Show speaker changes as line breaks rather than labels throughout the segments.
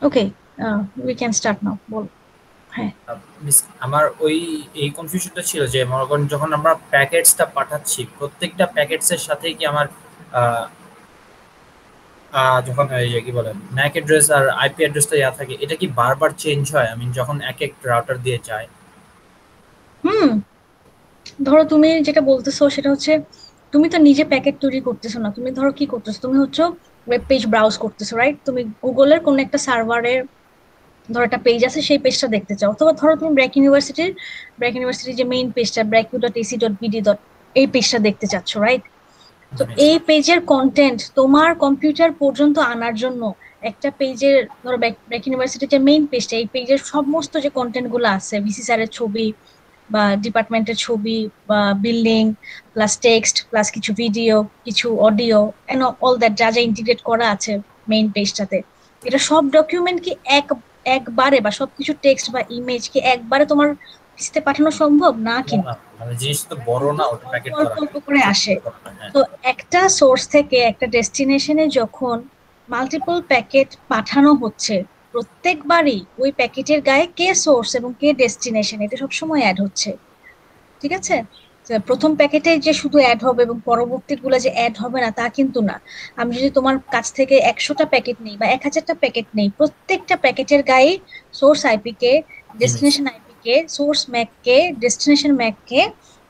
Okay, we can start now, বল। হ্যাঁ।
Miss আমার ওই এই কনফিউশনটা ছিল যে মনে করেন যখন আমরা প্যাকেটসটা পাঠাচ্ছি প্রত্যেকটা প্যাকেটসের সাথে কি আমার আহ, যখন এই যে কি বলেন ম্যাক অ্যাড্রেস আর আইপি অ্যাড্রেসটা ইয়া থাকে এটা কি বারবার চেঞ্জ হয় আমি যখন এক এক রাউটার দিয়ে যায়?
হুম। ধরো তুমি যেটা বলতেছো সেটা হচ্ছে, তুমি তো নিজে প্যাকেট তৈরি করতেছো না, তুমি ধরো কি করতেছো, তুমি হচ্ছে ওয়েব পেজ ব্রাউজ করতেছো, রাইট? তুমি গুগলের কোন একটা সার্ভারের ধরো একটা পেজ আছে, সেই পেজটা দেখতে চাও, অথবা ধরো তুমি ব্র্যাক ইউনিভার্সিটির যে মেইন পেজটা brack.ac.bd এই পেজটা দেখতে চাচ্ছ, রাইট? তো
জি মিস।
এই পেজের কন্টেন্ট তোমার কম্পিউটার পর্যন্ত আনার জন্য একটা পেজের, ধরো ব্র্যাক ইউনিভার্সিটির যে মেইন পেজটা, এই পেজের সমস্ত যে কন্টেন্ট গুলো আছে, ভিসি স্যারের ছবি বা ডিপার্টমেন্টের ছবি বা বিল্ডিং প্লাস টেক্সট প্লাস কিছু ভিডিও, কিছু অডিও এন্ড অল দ্যাট, যা যা ইন্টিগ্রেট করা আছে মেইন পেজটাতে, এটা সব ডকুমেন্ট কি একবারে, বা সবকিছু টেক্সট বা ইমেজ কি একবারে তোমার পিসিতে পাঠানো সম্ভব না?
না
কিন্তু
না, মানে জিনিস তো
ওরা
বড়
কিন্তু
না, ওটা
অল্প
প্যাকেট
অল্প
করা
অল্প করে
ছোট
আসে।
ছোট করা না, হ্যাঁ।
তো একটা সোর্স থেকে একটা ডেস্টিনেশনে যখন মাল্টিপল প্যাকেট পাঠানো হচ্ছে, প্রত্যেকবারই ওই প্যাকেটের গায়ে কে সোর্স এবং কে ডেস্টিনেশন এটা সবসময় অ্যাড হচ্ছে, ঠিক আছে? তো প্রথম প্যাকেটে যে শুধু অ্যাড হবে এবং পরবর্তী গুলা যে অ্যাড হবে না, তা কিন্তু না। আমি যদি তোমার কাছ থেকে 100টা প্যাকেট নেই বা 1000টা প্যাকেট নেই, প্রত্যেকটা প্যাকেটের গায়ে সোর্স আইপি কে,
জি মিস।
ডেস্টিনেশন আইপি কে, সোর্স ম্যাক কে, ডেস্টিনেশন ম্যাক কে,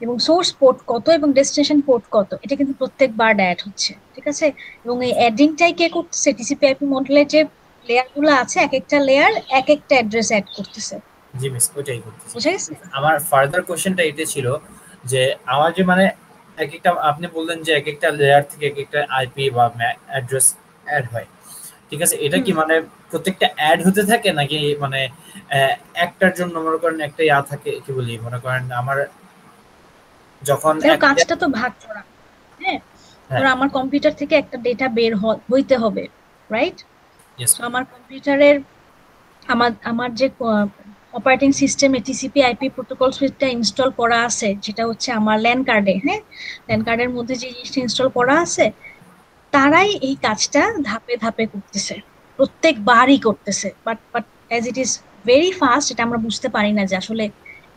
এবং সোর্স পোর্ট কত এবং ডেস্টিনেশন পোর্ট কত, এটা কিন্তু প্রত্যেকবার অ্যাড হচ্ছে, ঠিক আছে? এবং এই অ্যাডিংটাই কে করতেছে? টিসিপি আইপি মডেলের যে লেয়ার গুলো আছে, এক একটা লেয়ার এক একটা অ্যাড্রেস অ্যাড করতেছে।
জি মিস, ওইটাই করতেছি।
বুঝা গেছে?
আমার ফার্দার কোশ্চেনটা এটা ছিল যে আমার যে মানে এক একটা আপনি বললেন যে এক একটা লেয়ার থেকে এক একটা আইপি বা অ্যাড্রেস অ্যাড হয়, ঠিক আছে, এটা
হুম।
কি মানে প্রত্যেকটা অ্যাড হতে থাকে নাকি মানে আহ, একটার জন্য মনে করেন একটা ইয়া থাকে কি বলি মনে করেন আমার যখন
দেখো,
একটা।
কাজটা তো ভাগ করা। হ্যাঁ।
হ্যাঁ।
ধরো আমার কম্পিউটার থেকে একটা ডেটা বের হইতে হবে, রাইট?
ইয়েস।
তো আমার কম্পিউটারের, আমার আমার যে অপারেটিং সিস্টেমে টিসিপি আইপি প্রোটোকল সুইটটা ইনস্টল করা আছে, যেটা হচ্ছে আমার ল্যান কার্ডে, হ্যাঁ, ল্যান কার্ডের মধ্যে যে জিনিসটা ইনস্টল করা আছে, তারাই এই কাজটা ধাপে ধাপে করতেছে, প্রত্যেকবারই করতেছে। But as it is very fast, এটা আমরা বুঝতে পারি না যে আসলে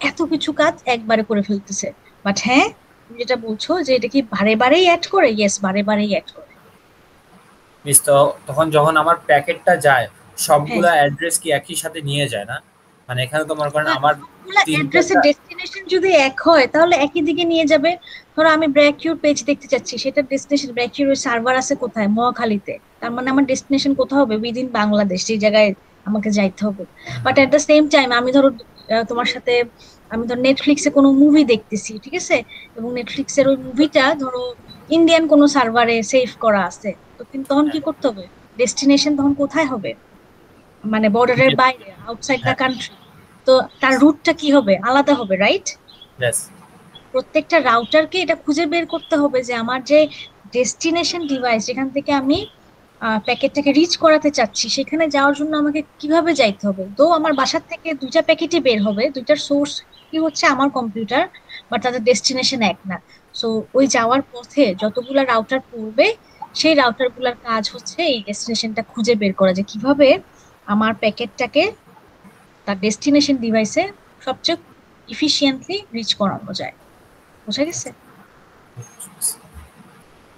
এত কিছু কাজ একবারে করে ফেলতেছে। বাট হ্যাঁ, তুমি যেটা বলছো যে এটা কি বারে বারেই অ্যাড করে, ইয়েস, বারে বারেই অ্যাড করে।
মিস তো তখন যখন আমার প্যাকেটটা যায়
হ্যাঁ।
সবগুলা অ্যাড্রেস কি একই সাথে নিয়ে যায় না? মানে এখানে তো মনে করেন আমার
সবগুলা
তিন
অ্যাড্রেসের
চারটা।
ডেস্টিনেশন যদি এক হয়, তাহলে একই দিকে নিয়ে যাবে। ধরো আমি ব্র্যাকিউর পেজ দেখতে চাচ্ছি, সেটা ডেস্টিনেশন, ব্র্যাকিউর সার্ভার আছে কোথায়? মহাখালীতে। তার মানে আমার ডেস্টিনেশন কোথাও হবে উইদিন বাংলাদেশ, যে জায়গায় আমাকে যাইতে হবে। But at the same time আমি ধরো তোমার সাথে, আমি ধরো নেটফ্লিক্সে কোনো মুভি দেখতেছি, ঠিক আছে? এবং নেটফ্লিক্সের ওই মুভিটা ধরো ইন্ডিয়ান কোনো সার্ভারে সেভ করা আছে, তো কিন্তু তখন কি করতে হবে? ডেস্টিনেশন তখন কোথায় হবে? মানে বর্ডারের
ইন্ডিয়া।
বাইরে, আউটসাইড দ্য
হ্যাঁ।
কান্ট্রি। তো তার রুটটা কি হবে? আলাদা হবে, রাইট?
ব্যাস।
প্রত্যেকটা রাউটারকে এটা খুঁজে বের করতে হবে যে আমার যে ডেস্টিনেশন ডিভাইস, যেখান থেকে আমি প্যাকেটটাকে রিচ করাতে চাচ্ছি, সেখানে যাওয়ার জন্য আমাকে কিভাবে যাইতে হবে। তো আমার বাসার থেকে দুইটা প্যাকেটই বের হবে, দুইটার সোর্স কি হচ্ছে আমার কম্পিউটার, বাট তাদের ডেস্টিনেশন এক না। সো ওই যাওয়ার পথে যতগুলা রাউটার পড়বে, সেই রাউটার গুলার কাজ হচ্ছে এই ডেস্টিনেশনটা খুঁজে বের করা, যে কিভাবে আমার প্যাকেটটাকে তার ডেস্টিনেশন ডিভাইসে সবচেয়ে ইফিশিয়েন্টলি রিচ করানো যায়। বুঝা গেছে?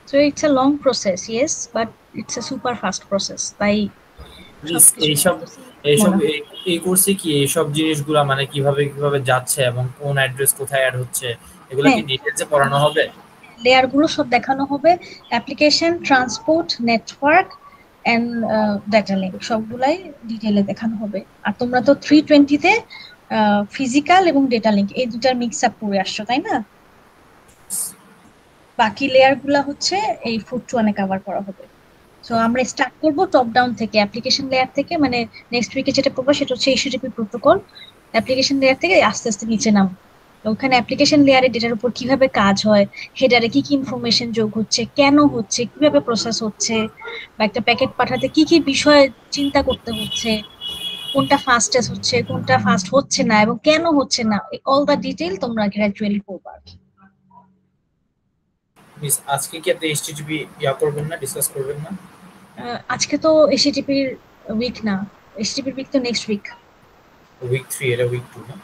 So it's a long process, yes, but it's a super fast process, তাই
প্লিজ
সবকিছু
এইসব
এত সিম্পল
এইসব
মনে হয়।
এই কোর্সে কি এইসব জিনিসগুলা মানে কিভাবে কিভাবে যাচ্ছে এবং কোন অ্যাড্রেস কোথায় অ্যাড হচ্ছে এগুলো কি
হ্যাঁ,
ডিটেলসে পড়ানো হবে?
লেয়ার গুলো সব দেখানো হবে, application, transport, network and data link, সবগুলাই ডিটেইলে দেখানো হবে। আর তোমরা তো 320-তে ফিজিক্যাল এবং ডেটা লিঙ্ক এই দুটার মিক্স আপ করে আসছো, তাই না? বাকি লেয়ার গুলা হচ্ছে এই 421-এ কভার করা হবে। সো আমরা স্টার্ট করব টপ ডাউন থেকে, অ্যাপ্লিকেশন লেয়ার থেকে, মানে নেক্সট উইকে যেটা করবো সেটা হচ্ছে এইচটিটিপি প্রোটোকল। অ্যাপ্লিকেশন লেয়ার থেকে আস্তে আস্তে নিচে নাম, ওখানে অ্যাপ্লিকেশন লেয়ারে ডেটার উপর কিভাবে কাজ হয়, হেডারে কি কি ইনফরমেশন যোগ হচ্ছে, কেন হচ্ছে, কিভাবে প্রসেস হচ্ছে, বা একটা প্যাকেট পাঠাতে কি কি বিষয় চিন্তা করতে হচ্ছে, কোনটা ফাস্টেস্ট হচ্ছে, কোনটা ফাস্ট হচ্ছে না, এবং কেন হচ্ছে না, অল দা ডিটেইল তোমরা গ্রাজুয়ালি পড়বা আর কি।
মিস আজকে কি আপনি এইচটিটিপি ইয়া করবেন না, ডিসকাস করবেন না?
আজকে তো এসএটিপির উইক না, HTTP উইক তো নেক্সট উইক।
উইক 3 এটা উইক 2 না?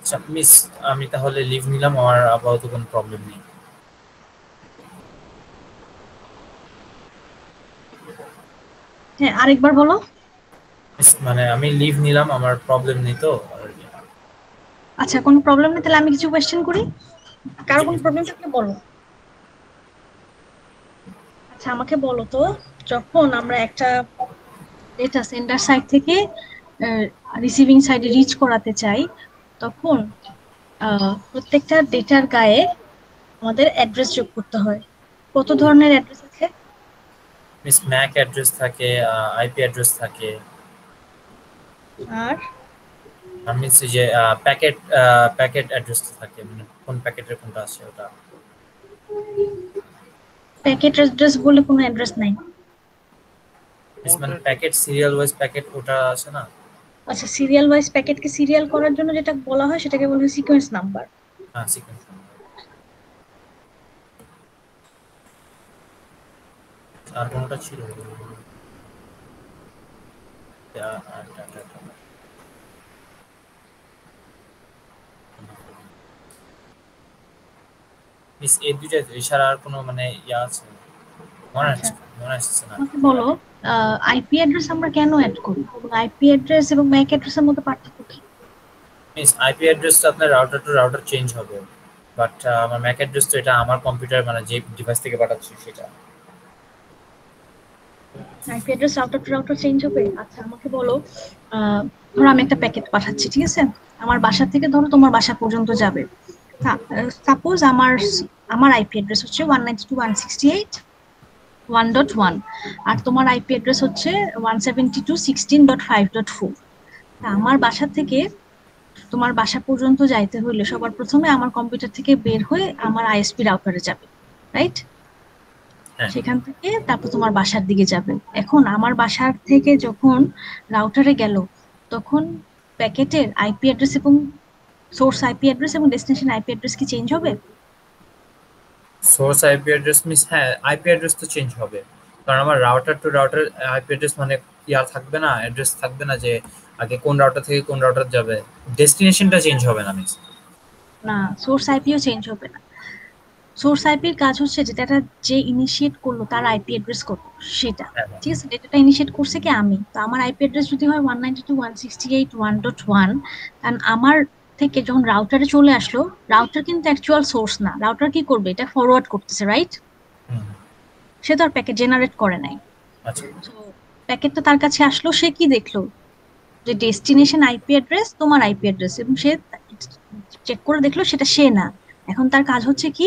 আচ্ছা মিস, আমি তাহলে লিভ নিলাম, আমার আপাতত কোনো প্রবলেম নেই।
হ্যাঁ, আরেকবার বলো।
মিস, মানে আমি লিভ নিলাম, আমার প্রবলেম নেই তো।
আচ্ছা, কোনো প্রবলেম নেই, তাহলে আমি কিছু কোয়েশ্চেন করি। কারো
জি
কোনো
মিস।
প্রবলেম থাকলে বলো। আচ্ছা, আমাকে বলো তো, যখন আমরা একটা ডেটা সেন্ডার সাইড থেকে রিসিভিং সাইডে রিচ করাতে চাই, তখন প্রত্যেকটা ডেটার গায়ে আমাদের অ্যাড্রেস যোগ করতে হয়। কত ধরনের অ্যাড্রেস আছে?
মিস ম্যাক অ্যাড্রেস থাকে, আইপি অ্যাড্রেস থাকে,
আর
আর মিস যে প্যাকেট প্যাকেট অ্যাড্রেস থাকে, মানে কোন প্যাকেটের কোনটা আছে ওটা।
প্যাকেট অ্যাড্রেস বলে কোনো অ্যাড্রেস নাই।
মিস মানে প্যাকেট সিরিয়াল ওয়াইজ প্যাকেট ওটা আছে না?
আচ্ছা, সিরিয়াল ওয়াইজ প্যাকেটকে সিরিয়াল করার জন্য যেটা বলা হয় সেটাকে বলা হয় সিকোয়েন্স নাম্বার।
হ্যাঁ, সিকোয়েন্স। আর কোনটা ছিল? মিস এই দুইটা এছাড়া আর কোনো মানে ইয়া আছে? মনে
আচ্ছা,
আছে, মনে আসছে না।
আমাকে বলো, আইপি অ্যাড্রেস আমরা কেন অ্যাড করি, এবং আইপি অ্যাড্রেস এবং ম্যাক অ্যাড্রেসের মধ্যে পার্থক্য কি?
মিস আইপি অ্যাড্রেসটা আপনার রাউটার টু রাউটার চেঞ্জ হবে, বাট আমার ম্যাক অ্যাড্রেস তো এটা আমার কম্পিউটার মানে যে ডিভাইস থেকে পাঠাচ্ছি সেটা।
IP address router to router change হবে। আচ্ছা, আমাকে বলো, ধরো আমি একটা প্যাকেট পাঠাচ্ছি, ঠিক আছে? আমার বাসা থেকে ধরো তোমার বাসা পর্যন্ত যাবে। সাপোজ আমার আমার আইপি অ্যাড্রেস হচ্ছে 192.168.1.1, আর তোমার আইপি অ্যাড্রেস হচ্ছে 172.16.5.4। আমার বাসা থেকে তোমার বাসা পর্যন্ত যাইতে হইলে সবার প্রথমে আমার কম্পিউটার থেকে বের হয়ে আমার আইএসপি রাউটারে যাবে, রাইট?
হ্যাঁ।
সেখান থেকে তারপর তোমার বাসার দিকে যাবে। এখন আমার বাসার থেকে যখন রাউটারে গেল, তখন প্যাকেটের আইপি অ্যাড্রেস এবং সোর্স আইপি অ্যাড্রেস এবং ডেস্টিনেশন আইপি অ্যাড্রেস কি চেঞ্জ হবে?
সোর্স আইপি অ্যাড্রেস মিস, হ্যাঁ আইপি অ্যাড্রেস তো চেঞ্জ হবে, কারণ আমার router to router IP address মানে ইয়ার থাকবে না, অ্যাড্রেস থাকবে না যে আগে কোন রাউটার থেকে কোন রাউটার যাবে। ডেস্টিনেশনটা চেঞ্জ হবে না মিস।
না, সোর্স আইপিও চেঞ্জ হবে না। সোর্স আইপির কাজ হচ্ছে যে ডেটা যে ইনিশিয়েট করলো তার আইপি অ্যাড্রেস কত, সেটা।
হ্যাঁ
ঠিক আছে, ডেটাটা ইনিশিয়েট করছে কি আমি, তো আমার আইপি অ্যাড্রেস যদি হয় 192.168.1.1, কারণ আমার থেকে যখন রাউটারে চলে আসলো, রাউটার কিন্তু অ্যাকচুয়াল সোর্স না, রাউটার কি করবে, এটা ফরওয়ার্ড করতেছে, রাইট?
হুম,
সে তো আর প্যাকেট জেনারেট করে নাই।
আচ্ছা।
তো প্যাকেটটা তার কাছে আসলো, সে কি দেখলো, যে ডেস্টিনেশন আইপি অ্যাড্রেস তোমার আইপি অ্যাড্রেস, এবং সে চেক করে দেখলো সেটা সে না। এখন তার কাজ হচ্ছে কি,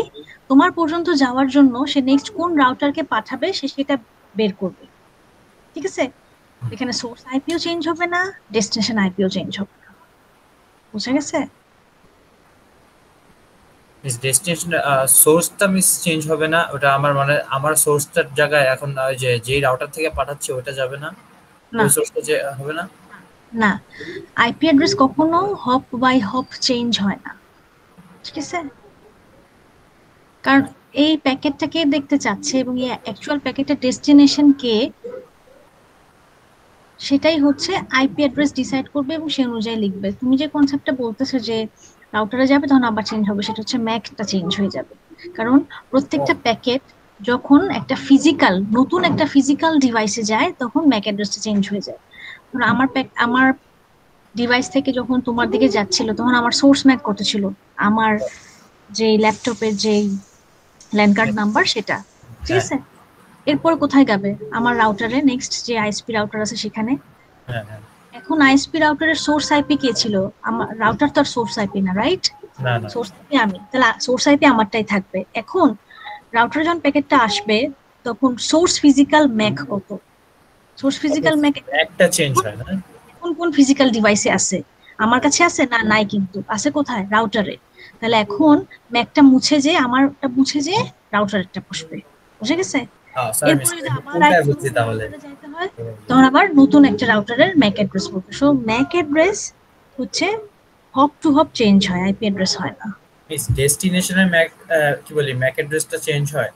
তোমার পর্যন্ত যাওয়ার জন্য সে নেক্সট কোন রাউটারকে পাঠাবে সে সেটা বের করবে। ঠিক আছে, এখানে সোর্স আইপিও চেঞ্জ হবে না, ডেস্টিনেশন আইপিও চেঞ্জ হবে না। বুঝা গেছে?
মিস ডেস্টিনেশন সোর্সটা মিস চেঞ্জ হবে না, ওটা আমার মানে আমার সোর্সটার জায়গায় এখন ওই যে যেই রাউটার থেকে পাঠাচ্ছে ওটা যাবে না,
না,
ওই সোর্সটা যে হবে না।
না, আইপি অ্যাড্রেস কখনো হপ বাই হপ চেঞ্জ হয় না। ঠিক আছে, কারণ এই প্যাকেটটাকে দেখতে চাচ্ছে এবং এই অ্যাকচুয়াল প্যাকেটের ডেস্টিনেশন কে, সেটাই হচ্ছে আইপি অ্যাড্রেস ডিসাইড করবে এবং সেই অনুযায়ী লিখবে। তুমি যে কনসেপ্টটা বলতেছো যে রাউটারে যাবে তখন আবার চেঞ্জ হবে, সেটা হচ্ছে ম্যাকটা চেঞ্জ হয়ে যাবে। কারণ
ও,
প্রত্যেকটা প্যাকেট যখন একটা ফিজিক্যাল নতুন একটা ফিজিক্যাল ডিভাইসে যায় তখন ম্যাক অ্যাড্রেসটা চেঞ্জ হয়ে যায়। ধরো আমার ডিভাইস থেকে যখন তোমার দিকে যাচ্ছিল তখন আমার সোর্স ম্যাক কত ছিল, আমার যে ল্যাপটপের যে ল্যান্ড কার্ড নাম্বার সেটা। ঠিক
হ্যাঁ
আছে, এরপর কোথায় যাবে, আমার রাউটারে নেক্সট যে আইএসপি রাউটার আছে সেখানে।
হ্যাঁ হ্যাঁ।
এখন আইএসপি রাউটারের সোর্স আইপি কে ছিল, আমার রাউটার তো আর সোর্স আইপি না, রাইট?
না না।
সোর্স আইপি আমি, তাহলে সোর্স আইপি আমারটাই থাকবে। এখন রাউটারে যখন প্যাকেটটা আসবে তখন সোর্স ফিজিক্যাল ম্যাক কত, সোর্স ফিজিক্যাল ম্যাক
একটা চেঞ্জ হয় না?
এখন কোন ফিজিক্যাল ডিভাইসে আছে, আমার কাছে আছে না, নাই, কিন্তু আছে কোথায়, রাউটারে। তাহলে এখন ম্যাকটা মুছে যে আমারটা মুছে যে রাউটারেরটা বসবে, বুঝে গেছে?
সরি মিস,
এরপরে যদি আবার
উল্টায়
একটু
বলছি তাহলে।
রাউটারে যাইতে হয়, তখন আবার নতুন একটা রাউটারের ম্যাক অ্যাড্রেস বলবে। সো ম্যাক অ্যাড্রেস হচ্ছে হপ টু হপ চেঞ্জ হয়, আইপি অ্যাড্রেস হয় না।
মিস ডেস্টিনেশনের ম্যাক, কি বলি, ম্যাক অ্যাড্রেসটা চেঞ্জ হয়।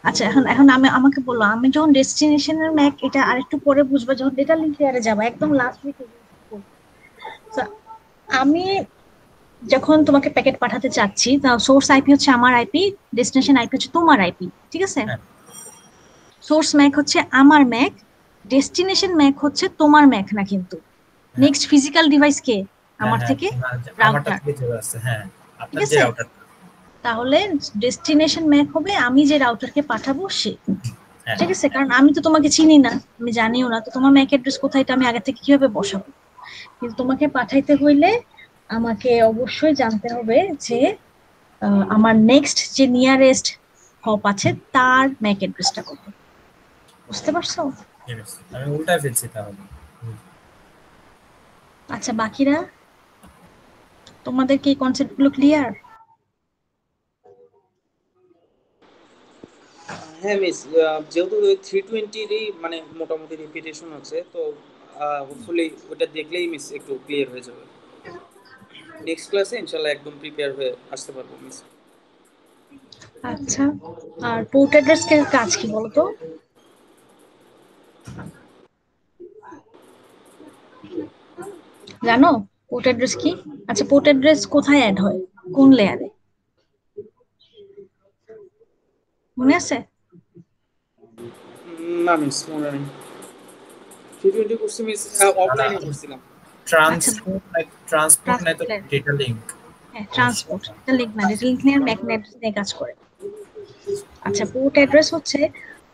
আচ্ছা, এখন এখন আমাকে বললো, আমি যখন ডেস্টিনেশনের ম্যাক, এটা আরেকটু পরে বুঝবো যখন ডেটা লিঙ্ক লেয়ারে যাবো, একদম লাস্ট উইকে। আমি যখন তোমাকে প্যাকেট পাঠাতে চাচ্ছি, তা সোর্স আইপি হচ্ছে আমার আইপি, ডেস্টিনেশন আইপি হচ্ছে তোমার আইপি, ঠিক আছে?
হ্যাঁ
সোর্স ম্যাক হচ্ছে আমার ম্যাক, ডেস্টিনেশন ম্যাক হচ্ছে তোমার ম্যাক না কিন্তু।
হ্যাঁ
নেক্সট ফিজিক্যাল ডিভাইস কে?
হ্যাঁ
আমার
হ্যাঁ,
থেকে
আমারটা
রাউটার,
থেকে চলে আসছে, হ্যাঁ
ঠিক
আপনার যে
আছে?
রাউটার।
তাহলে ডেস্টিনেশন ম্যাক হবে আমি যে রাউটারকে পাঠাবো সে,
হ্যাঁ
ঠিক আছে? কারণ আমি তো তোমাকে চিনি না, আমি জানিও না, তো তোমার ম্যাক অ্যাড্রেস কোথায় এটা আমি আগে থেকে কিভাবে বসাবো? কিন্তু তোমাকে পাঠাইতে হইলে আমাকে অবশ্যই জানতে হবে যে আমার নেক্সট যে নিয়ারেস্ট হপ আছে তার ম্যাক অ্যাড্রেসটা কত, বুঝতে পারছো?
জি মিস, আমি উল্টায় ফেলছি তাহলে।
আচ্ছা, বাকিরা তোমাদের কি কনসেপ্ট গুলো ক্লিয়ার?
হ্যাঁ মিস, যেহেতু 320-ই মানে মোটামুটি রিপিটেশন আছে, তো হোপফুলি ওটা দেখলেই মিস একটু ক্লিয়ার হয়ে যাবে। নেক্সট ক্লাসে ইনশাল্লাহ একদম প্রিপেয়ার হয়ে আসতে পারবো মিস।
আচ্ছা, আর পোর্ট অ্যাড্রেস এর কাজ কি বলতো? জানো পোর্ট অ্যাড্রেস কি? আচ্ছা, পোর্ট অ্যাড্রেস কোথায় অ্যাড হয়, কোন লেয়ারে, মনে আছে?
না মিস, মনে নেই। 320 করছি মিস, অফলাইনে করছিলাম।
আচ্ছা,
ট্রান্সপোর্ট নাই তো
ট্রান্সপোর্ট লেয়ার,
ডেটা লিঙ্ক।
হ্যাঁ ট্রান্সপোর্ট, এটা লিঙ্ক না, ডেটা লিঙ্ক নিয়ে ম্যাক অ্যাড্রেস নিয়ে কাজ করে। আচ্ছা, পোর্ট অ্যাড্রেস হচ্ছে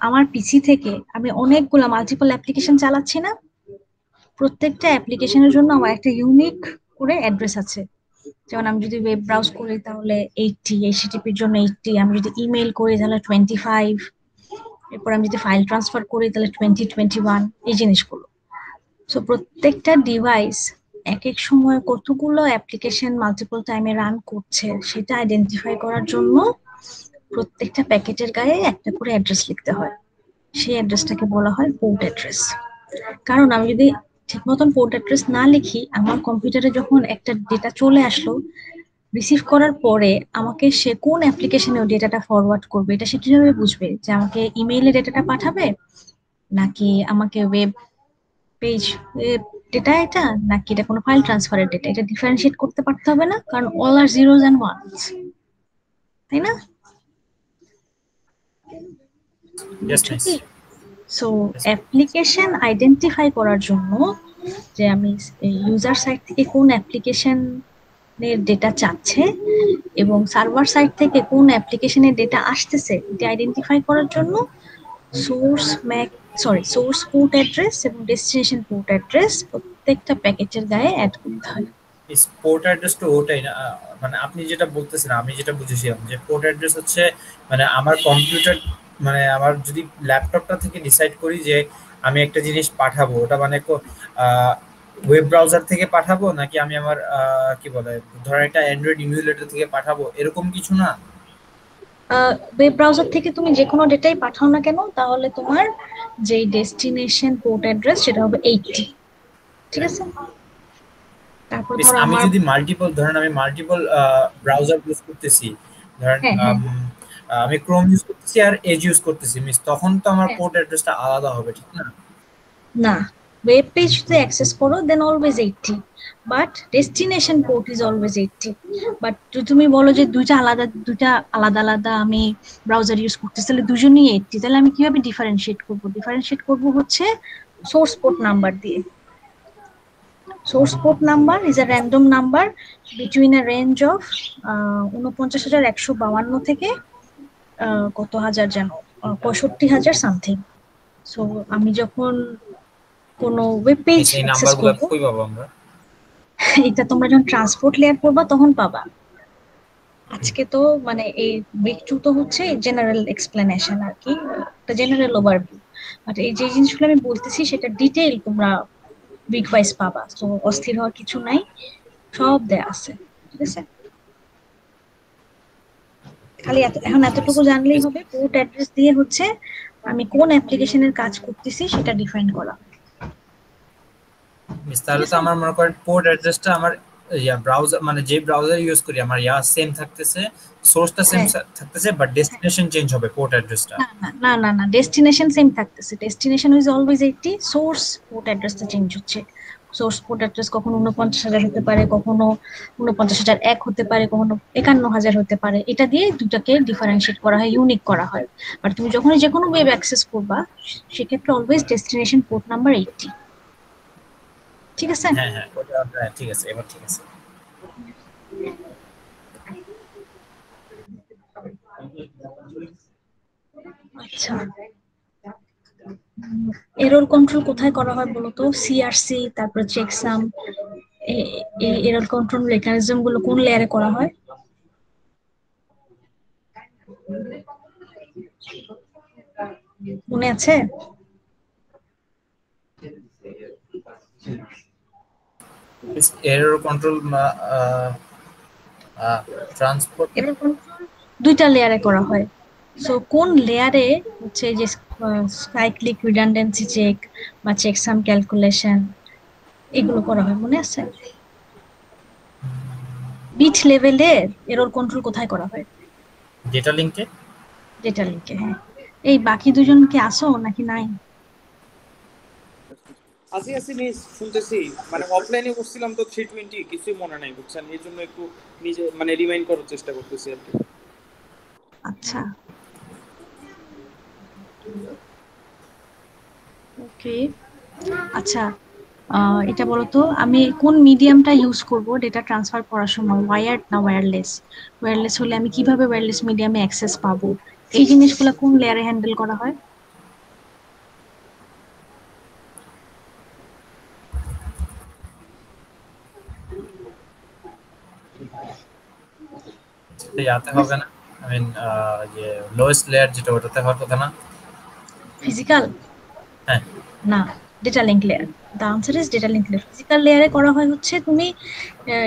আমার পিসি থেকে আমি অনেকগুলো মাল্টিপল অ্যাপ্লিকেশন চালাচ্ছি না, প্রত্যেকটা অ্যাপ্লিকেশনের জন্য আমার একটা ইউনিক করে অ্যাড্রেস আছে। যেমন আমি যদি ওয়েব ব্রাউজ করি তাহলে 80, এইচটিটিপির জন্য 80, আমি যদি ইমেল করি তাহলে 25, এরপর আমি যদি ফাইল ট্রান্সফার করি তাহলে 2021, এই জিনিসগুলো। সো প্রত্যেকটা ডিভাইস এক এক সময় কতগুলো অ্যাপ্লিকেশন মাল্টিপল টাইমে রান করছে সেটা আইডেন্টিফাই করার জন্য প্রত্যেকটা প্যাকেটের গায়ে একটা করে অ্যাড্রেস লিখতে হয়। সেই অ্যাড্রেসটাকে বলা হয় পোর্ট অ্যাড্রেস। কারণ আমি যদি ঠিক মতন পোর্ট অ্যাড্রেস না লিখি, আমার কম্পিউটারে যখন একটা ডেটা চলে আসলো, রিসিভ করার পরে আমাকে সে কোন অ্যাপ্লিকেশনে ওই ডেটাটা ফরওয়ার্ড করবে, এটা সে কিভাবে বুঝবে যে আমাকে ইমেইলে ডেটাটা পাঠাবে নাকি আমাকে ওয়েব পেজ ডেটা, এটা নাকি এটা কোনো ফাইল ট্রান্সফারের ডেটা, এটা ডিফারেন্সিয়েট করতে পারতে হবে না, কারণ all are zeros and ones, তাই না?
ইয়েস
বুঝছো
মিস।
কি? সো অ্যাপ্লিকেশন আইডেন্টিফাই করার জন্য যে আমি ইউজার সাইট থেকে কোন অ্যাপ্লিকেশন এর ডেটা চাচ্ছে এবং সার্ভার সাইড থেকে কোন অ্যাপ্লিকেশনের ডেটা আসতেছে, এটা আইডেন্টিফাই করার জন্য source Mac source port address এবং ডেস্টিনেশন পোর্ট অ্যাড্রেস প্রত্যেকটা প্যাকেটের গায়ে অ্যাড করতে হয়।
পোর্ট অ্যাড্রেস তো ওটাই না, মানে আপনি যেটা বলতেছেন আমি যেটা বুঝেছিলাম যে পোর্ট অ্যাড্রেস হচ্ছে মানে আমার কম্পিউটার, মানে আমার যদি ল্যাপটপটা থেকে ডিসাইড করি যে আমি একটা জিনিস পাঠাবো, ওটা মানে ওয়েব ব্রাউজার থেকে পাঠাবো নাকি আমি আমার কি বলে ধর একটা অ্যান্ড্রয়েড ইমুলেটর থেকে পাঠাবো, এরকম কিছু না।
ওয়েব ব্রাউজার থেকে তুমি যে কোনো ডেটাই পাঠাও না কেন, তাহলে তোমার যে ডেস্টিনেশন পোর্ট অ্যাড্রেস সেটা হবে 80, ঠিক আছে? তারপর
বেশ,
ধরো
আমি
আমার,
যদি মাল্টিপল ধরেন আমি মাল্টিপল ব্রাউজার ইউজ করতেছি, ধরেন
হ্যাঁ হ্যাঁ
আমি ক্রোম ইউজ করতেছি আর এজ ইউজ করতেছি মিস, তখন তো আমার
হ্যাঁ,
পোর্ট অ্যাড্রেসটা আলাদা হবে, ঠিক না?
না, ওয়েব পেজ যদি অ্যাক্সেস করো then always 80, but destination port is always 80। But যদি তুমি বলো যে দুইটা আলাদা আলাদা আমি ব্রাউজার ইউজ করতেছি, তাহলে দুজনই 80, তাহলে আমি কিভাবে ডিফারেন্সিয়েট করব হচ্ছে সোর্স পোর্ট নাম্বার দিয়ে। Source port number is a random number between a range of 49,152 থেকে কত হাজার যেন, 65,000 সামথিং। সো আমি যখন কোনো ওয়েব পেজ
মিস এই
অ্যাক্সেস
নাম্বারগুলো
করব,
কই পাবো আমরা?
এটা তোমরা যখন ট্রান্সপোর্ট লেয়ার করবা তখন পাবা। আজকে তো মানে এই উইক 2 তো হচ্ছে জেনারেল এক্সপ্লেনেশন আর কি, একটা জেনারেল ওভারভিউ। বাট এই যে জিনিসগুলো আমি বলতেছি সেটা ডিটেইল তোমরা উইক ওয়াইজ পাবা, তো অস্থির হওয়ার কিছু নাই, সব দেয়া আছে, ঠিক আছে। খালি এখন
জি মিস।
এতটুকু জানলেই হবে, পোর্ট অ্যাড্রেস দিয়ে হচ্ছে আমি কোন অ্যাপ্লিকেশনের কাজ করতেছি সেটা ডিফাইন করা,
মিস
ঠিক
তাহলে তো
আছে।
আমার মনে করেন পোর্ট অ্যাড্রেসটা আমার ব্রাউজার মানে যে ব্রাউজার ইউজ করি আমার সেম থাকতেছে, সোর্সটা সেম
হ্যাঁ
থাকতেছে, বাট
হ্যাঁ,
ডেস্টিনেশন চেঞ্জ হবে পোর্ট অ্যাড্রেসটা।
না না না না না, ডেস্টিনেশন সেম থাকতেছে, destination is always 80, source port অ্যাড্রেসটা চেঞ্জ হচ্ছে। সোর্স পোর্ট অ্যাড্রেস কখনো 49,000 হতে পারে, কখনো 49,001 হতে পারে, কখনো 51,000 হতে পারে, এটা দিয়ে দুটাকে ডিফারেন্সিয়েট করা হয়, ইউনিক করা হয়। বাট তুমি যখনই যে কোনো ওয়েব অ্যাক্সেস করবা সেক্ষেত্রে অলওয়েজ ডেস্টিনেশন পোর্ট নাম্বার 80, ঠিক আছে।
হ্যাঁ হ্যাঁ ওটা, হ্যাঁ, ঠিক আছে, এবার ঠিক আছে।
আচ্ছা, এরর কন্ট্রোল কোথায় করা হয় বলো তো? সিআরসি, তারপর চেকসাম, এই এরর কন্ট্রোল মেকানিজম গুলো কোন লেয়ারে করা হয়? মনে আছে?
Error control transport.
Error control দুইটা লেয়ারে করা হয়। সো কোন লেয়ারে হচ্ছে যে সাইক্লিক রিডান্ডেন্সি চেক বা চেকসাম ক্যালকুলেশন এগুলো করা হয়, মনে আছে? বিট লেভেলে এরর কন্ট্রোল কোথায় করা হয়?
ডেটা লিঙ্কে।
ডেটা লিঙ্কে, হ্যাঁ। এই বাকি দুজন কি আসো নাকি নাই?
আছি আছি মিস, শুনতেছি। মানে অফলাইনে করছিলাম তো 320, কিছুই মনে নাই বুঝছেন, এই জন্য একটু নিজে মানে রিমাইন্ড করার চেষ্টা করতেছি আর কি।
আচ্ছা, ওকে। আচ্ছা, এটা বলো তো, আমি কোন মিডিয়ামটা ইউজ করব ডেটা ট্রান্সফার করার সময়, ওয়্যার্ড না ওয়্যারলেস? ওয়্যারলেস হলে আমি কিভাবে ওয়্যারলেস মিডিয়ামে অ্যাক্সেস পাবো? এই জিনিসগুলো কোন লেয়ারে হ্যান্ডেল করা হয়?
ইয়াতে হবে না, আই মিন যে লোয়েস্ট লেয়ার যেটা ওটাতে হওয়ার কথা না?
ফিজিক্যাল?
হ্যাঁ।
না, data link layer. The answer is data link layer. Physical লেয়ারে করা হয় হচ্ছে তুমি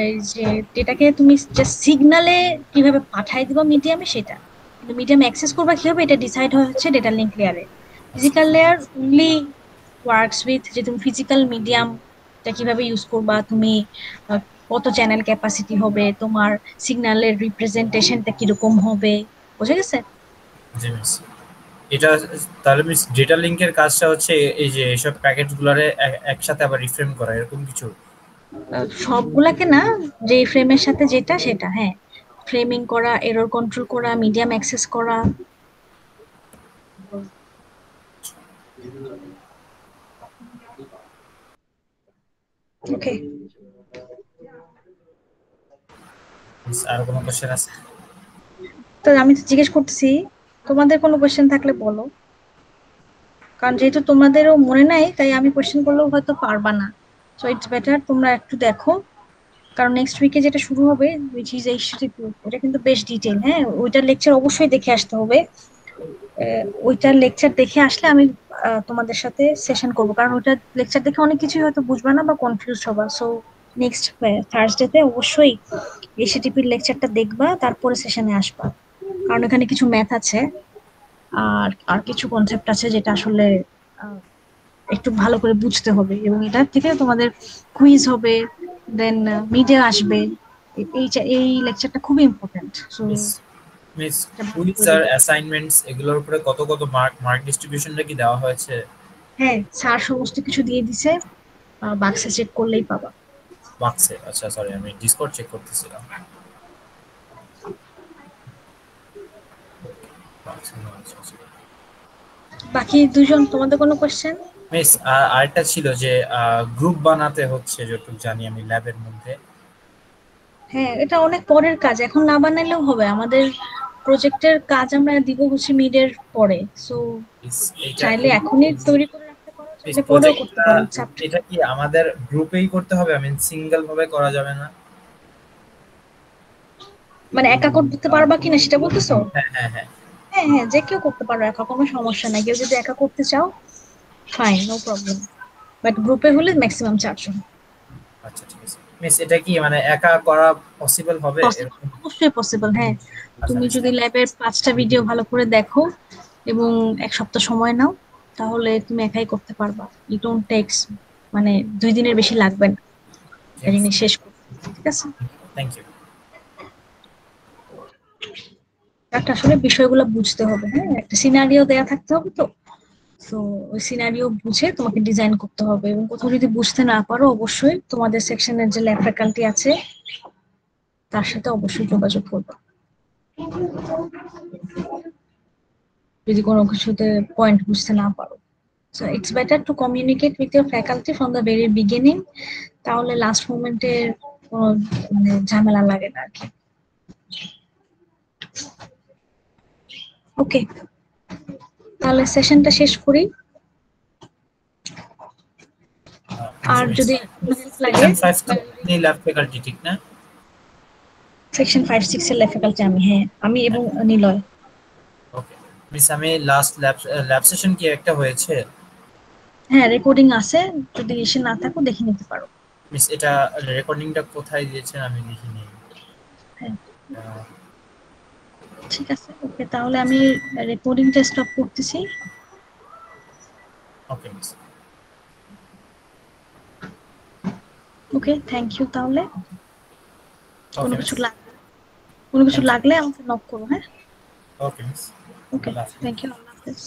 এই যে ডেটাকে তুমি জাস্ট সিগনালে কিভাবে পাঠাই দিবা মিডিয়ামে সেটা, কিন্তু মিডিয়ামে অ্যাক্সেস করবা কিভাবে এটা ডিসাইড হয় হচ্ছে ডেটা লিঙ্ক লেয়ারে।
আচ্ছা।
Physical layer only works with যে তুমি ফিজিক্যাল মিডিয়ামটা কিভাবে ইউজ করবা, তুমি আহ, কত চ্যানেল ক্যাপাসিটি হবে, তোমার সিগন্যালের রিপ্রেজেন্টেশনটা কিরকম হবে, বুঝে গেছে?
জি মিস। এটা তাহলে মিস ডেটা লিঙ্কের কাজটা হচ্ছে এই যে এইসব প্যাকেট গুলারে একসাথে আবার রিফ্রেম করা এরকম কিছু।
সবগুলাকে না, যে ফ্রেমের সাথে যেটা সেটা, হ্যাঁ। ফ্রেমিং করা, এরর কন্ট্রোল করা, মিডিয়াম অ্যাক্সেস করা। ওকে,
মিস আর কোনো কোশ্চেন আছে?
তো আমি তো জিজ্ঞেস করতেছি, তোমাদের কোনো কোয়েশ্চেন থাকলে বলো, কারণ যেহেতু তোমাদেরও মনে নাই তাই আমি কোয়েশ্চেন করলেও হয়তো পারবা না। সো ইটস বেটার তোমরা একটু দেখো, কারণ নেক্সট উইকে যেটা শুরু হবে উইচ ইজ এইচটিটিপি, ওটা কিন্তু বেশ ডিটেইল, হ্যাঁ। ওইটার লেকচার অবশ্যই দেখে আসতে হবে। ওইটার লেকচার দেখে আসলে আমি তোমাদের সাথে সেশন করব, কারণ ওইটার লেকচার দেখে অনেক কিছুই হয়তো বুঝবা না বা কনফিউজ হবা। সো নেক্সট থার্সডেতে অবশ্যই এইচটিটিপির লেকচারটা দেখবা, তারপরে সেশনে আসবা, কারণ এখানে কিছু ম্যাথ আছে আর আর কিছু কনসেপ্ট আছে যেটা আসলে আহ, একটু ভালো করে বুঝতে হবে, এবং এটা থেকে তোমাদের কুইজ হবে, দেন মিডিয়া আসবে। এই লেকচারটা খুবই ইম্পর্টেন্ট, সো
মিস মিস
এটা ভালো
কুইজ
করে
আর
দেখে।
অ্যাসাইনমেন্টস এগুলোর উপরে কত কত মার্ক মার্ক ডিস্ট্রিবিউশনটা কি দেওয়া হয়েছে?
হ্যাঁ, স্যার সমস্ত কিছু দিয়ে দিছে, বাক্সে চেক করলেই পাবা।
বাক্সে? আচ্ছা সরি, আমি ডিসকর্ড চেক করতেছিলাম। বাক্সে না, আচ্ছা আচ্ছা।
বাকি দুজন তোমাদের কোনো কোয়েশ্চেন?
মিস আরেকটা ছিল যে গ্রুপ বানাতে হচ্ছে যতটুকু জানি আমি ল্যাবের মধ্যে।
হ্যাঁ, এটা অনেক পরের কাজ, এখন না বানাইলেও হবে। আমাদের প্রজেক্টের কাজ আমরা দিব হচ্ছে মিডের পরে, সো
মিস এইটা
চাইলে
এই
এখনই তৈরি করে রাখতে পারো,
মিস
চাইলে পরেও করতে
প্রজেক্টটা
পারো, ইটস আপ টু।
এটা কি আমাদের গ্রুপেই করতে হবে? আমি সিঙ্গেল ভাবে করা যাবে না?
মানে একা করতে পারবা কিনা সেটা বলতেছো?
হ্যাঁ হ্যাঁ হ্যাঁ।
হ্যাঁ হ্যাঁ, যে কেউ করতে পারো একা, কোনো সমস্যা নাই। কেউ যদি একা করতে চাও, ফাইন, নো প্রবলেম। বাট গ্রুপে হলে ম্যাক্সিমাম 4 জন।
আচ্ছা ঠিক আছে মিস, এটা কি মানে একা করা পসিবল হবে
পসিবল,
এরকম?
অবশ্যই পসিবল। হ্যাঁ,
আচ্ছা
তুমি
মিস,
যদি ল্যাবের 5টা ভিডিও ভালো করে দেখো এবং 1 সপ্তাহ সময় নাও, তাহলে তুমি একাই করতে পারবা। ইট ডোন্ট টেক্স মানে 2 দিনের বেশি লাগবে না এই জিনিস শেষ করতে। ঠিক আছে,
থ্যাংক ইউ।
একটা আসলে বিষয়গুলো বুঝতে হবে। হ্যাঁ, একটা সিনারিও দেয়া থাকতে হবে তো। তো ওই সিনারিও বুঝে তোমাকে ডিজাইন করতে হবে, এবং কোথাও যদি বুঝতে না পারো অবশ্যই তোমাদের সেকশনের যে ল্যাব ফ্যাকাল্টি আছে তার সাথে অবশ্যই যোগাযোগ করবে যদি কোনো কিছুতে পয়েন্ট বুঝতে না পারো। So it's better to communicate with your faculty from the very beginning, তাহলে লাস্ট মোমেন্টে কোনো মানে ঝামেলা লাগে না আর কি। ওকে, তাহলে সেশনটা শেষ করি। আর যদি হেল্প লাগে,
সেকশন 5 তো আপনি ল্যাব ফ্যাকাল্টি ঠিক না?
সেকশন 5-6 এর ল্যাব ফ্যাকাল্টি আমি। হ্যাঁ, আমি এবং নিলয়।
ওকে মিস, আমি লাস্ট ল্যাব সেশন কি একটা হয়েছে?
হ্যাঁ, রেকর্ডিং আছে, যদি এসে না থাকো দেখে নিতে পারো।
মিস এটা রেকর্ডিংটা কোথায় দিয়েছেন আমি দেখিনি।
হ্যাঁ,
আহ,
ঠিক আছে। ওকে, তাহলে আমি রেকর্ডিংটা স্টপ করতেছি।
Okay miss.
Okay, thank you. তাহলে কোনো
ওকে মিস,
কিছু কোনো কিছু
থ্যাংক ইউ।
লাগলে আমাকে নক করো। হ্যাঁ,
ওকে মিস,
ওকে,
আল্লাহ হাফেজ।
থ্যাংক ইউ, আল্লাহ হাফেজ।